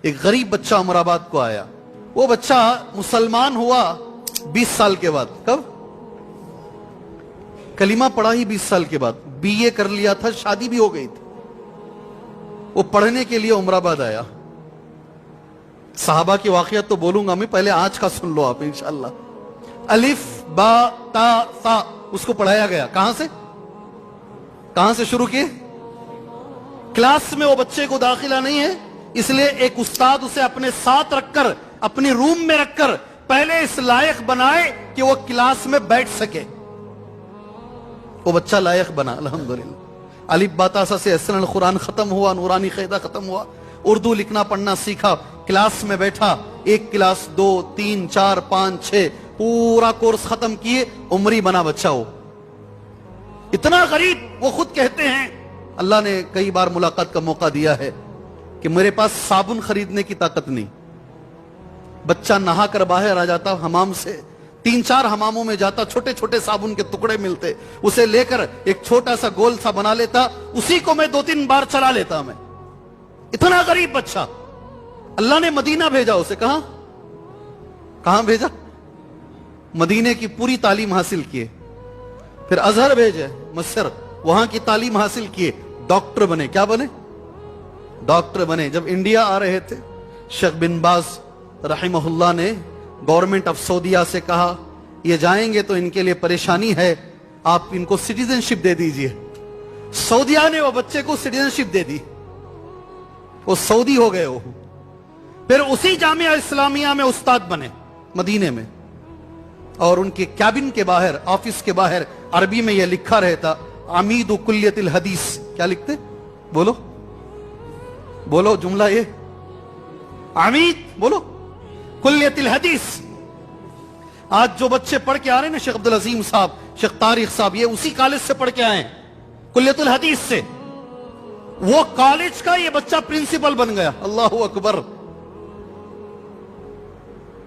ایک غریب بچہ عمر آباد کو آیا. وہ بچہ مسلمان ہوا 20 سال کے بعد. کب؟ کلمہ پڑھا ہی 20 سال کے بعد. BA کر لیا تھا, شادی بھی ہو گئی تھی. وہ پڑھنے کے لیے عمر آباد آیا. صحابہ کی واقعات تو بولوں گا میں, پہلے آج کا سن لو آپ انشاءاللہ. الف با تا ثا اس کو پڑھایا گیا. کہاں سے شروع کیے؟ کلاس میں وہ بچے کو داخلہ نہیں ہے, اس لیے ایک استاد اسے اپنے ساتھ رکھ کر, اپنے روم میں رکھ کر پہلے اس لائق بنائے کہ وہ کلاس میں بیٹھ سکے. وہ بچہ لائق بنا الحمدللہ. الف با تا ثا سے احسن القرآن ختم ہوا, نورانی قاعدہ ختم ہوا, اردو لکھنا پڑھنا سیکھا, کلاس میں بیٹھا. 1 کلاس 2 3 4 5 6 پورا کورس ختم کیے, عمری بنا بچہ. ہو اتنا غریب, وہ خود کہتے ہیں اللہ نے کئی بار ملاقات کا موقع دیا ہے کہ میرے پاس صابن خریدنے کی طاقت نہیں. بچہ نہا کر باہر آ جاتا حمام سے, 3-4 حماموں میں جاتا, چھوٹے چھوٹے صابن کے ٹکڑے ملتے, اسے لے کر ایک چھوٹا سا گول سا بنا لیتا, اسی کو میں 2-3 بار چلا لیتا. میں اتنا غریب بچہ. اللہ نے مدینہ بھیجا اسے. کہاں بھیجا؟ مدینے کی پوری تعلیم حاصل کیے. پھر ازہر بھیجے, مصر, وہاں کی تعلیم حاصل کیے, ڈاکٹر بنے. کیا بنے؟ ڈاکٹر بنے. جب انڈیا آ رہے تھے, شیخ بن باز رحمہ اللہ نے گورنمنٹ آف سعودیہ سے کہا یہ جائیں گے تو ان کے لیے پریشانی ہے, آپ ان کو سٹیزن شپ دے دیجئے. سعودیہ نے وہ بچے کو سٹیزن شپ دے دی, وہ سعودی ہو گئے. وہ پھر اسی جامعہ اسلامیہ میں استاد بنے مدینے میں, اور ان کے کیبن کے باہر, آفس کے باہر عربی میں یہ لکھا رہتا عمید کلیت الحدیث. کیا لکھتے؟ بولو جملہ یہ, عمید بولو کلیت الحدیث. آج جو بچے پڑھ کے آ رہے ہیں نا, شیخ عبدالعظیم صاحب, شیخ طارق صاحب, یہ اسی کالج سے پڑھ کے آئے ہیں, کلیت الحدیث سے. وہ کالج کا یہ بچہ پرنسپل بن گیا. اللہ اکبر.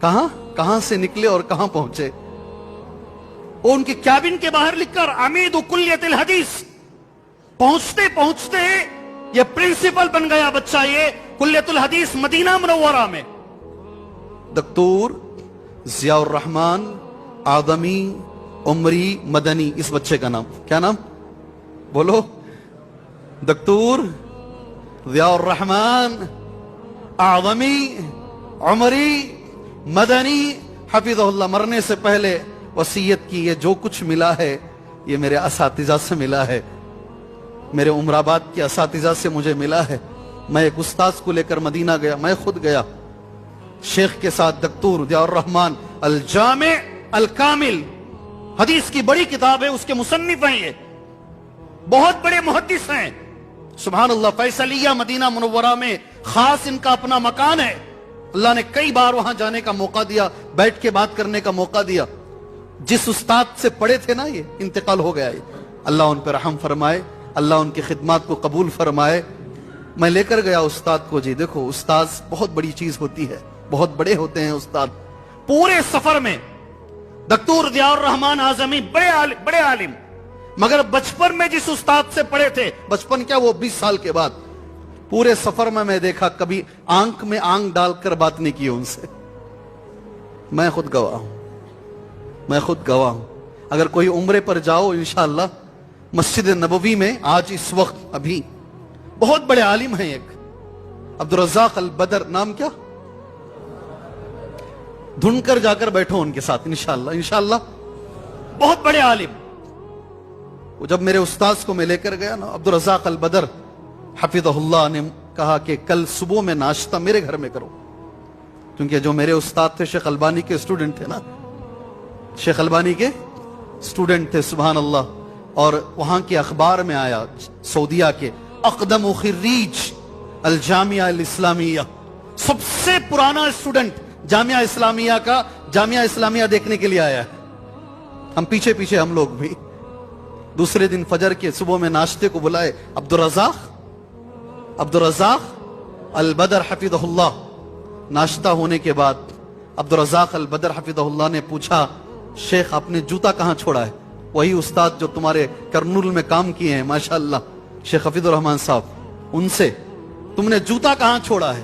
کہاں سے نکلے اور کہاں پہنچے. وہ ان کے کیبن کے باہر لکھ کر عمید کلیت الحدیث, پہنچتے پہنچتے یہ پرنسپل بن گیا بچہ. یہ کلیت الحدیث مدینہ منورہ میں. دکتور ضیاء الرحمن آدمی عمری مدنی, اس بچے کا نام کیا نام؟ بولو. دکتور ضیاء الرحمن آدمی عمری مدنی حفظہ اللہ. مرنے سے پہلے وصیت کی, یہ جو کچھ ملا ہے یہ میرے اساتذہ سے ملا ہے, میرے عمر آباد کے اساتذہ سے مجھے ملا ہے. میں ایک استاذ کو لے کر مدینہ گیا, میں خود گیا شیخ کے ساتھ. دکتور ضیاء الرحمن الجامع الکامل, حدیث کی بڑی کتاب ہے, اس کے مصنف ہیں, یہ بہت بڑے محدث ہیں. سبحان اللہ. فیصلیہ مدینہ منورہ میں خاص ان کا اپنا مکان ہے. اللہ نے کئی بار وہاں جانے کا موقع دیا, بیٹھ کے بات کرنے کا موقع دیا. جس استاد سے پڑھے تھے نا, یہ انتقال ہو گیا. اللہ ان پر رحم فرمائے, اللہ ان کی خدمات کو قبول فرمائے. میں لے کر گیا استاد کو. جی دیکھو, استاد بہت بڑی چیز ہوتی ہے, بہت بڑے ہوتے ہیں استاد. پورے سفر میں دکتور ضیاء الرحمن اعظمی بڑے عالم, مگر بچپن میں جس استاد سے پڑھے تھے, بچپن کیا وہ 20 سال کے بعد, پورے سفر میں دیکھا کبھی آنکھ میں آنکھ ڈال کر بات نہیں کی ان سے. میں خود گواہ ہوں. اگر کوئی عمرے پر جاؤ انشاءاللہ, مسجد نبوی میں آج اس وقت ابھی بہت بڑے عالم ہیں, ایک عبدالرزاق البدر, نام کیا, ڈھونڈ کر جا کر بیٹھو ان کے ساتھ انشاءاللہ. بہت بڑے عالم. وہ جب میرے استاذ کو میں لے کر گیا نا, عبدالرزاق البدر حفظہ اللہ نے کہا کہ کل صبح میں ناشتہ میرے گھر میں کرو, کیونکہ جو میرے استاد تھے شیخ البانی کے اسٹوڈنٹ تھے نا, شیخ البانی کے اسٹوڈنٹ تھے. سبحان اللہ. اور وہاں کے اخبار میں آیا, سعودیہ کے اقدم خریج الجامعہ الاسلامیہ, سب سے پرانا اسٹوڈنٹ جامعہ اسلامیہ کا, جامعہ اسلامیہ دیکھنے کے لیے آیا ہے. ہم پیچھے ہم لوگ بھی. دوسرے دن فجر کے صبح میں ناشتے کو بلائے, عبدالرزاق البدر حفظہ اللہ. ناشتہ ہونے کے بعد عبدالرزاق البدر حفظہ اللہ نے پوچھا, شیخ آپ نے جوتا کہاں چھوڑا ہے؟ وہی استاد جو تمہارے کرنول میں کام کیے ہیں ماشاءاللہ, شیخ حفیظ الرحمان صاحب, ان سے تم نے جوتا کہاں چھوڑا ہے؟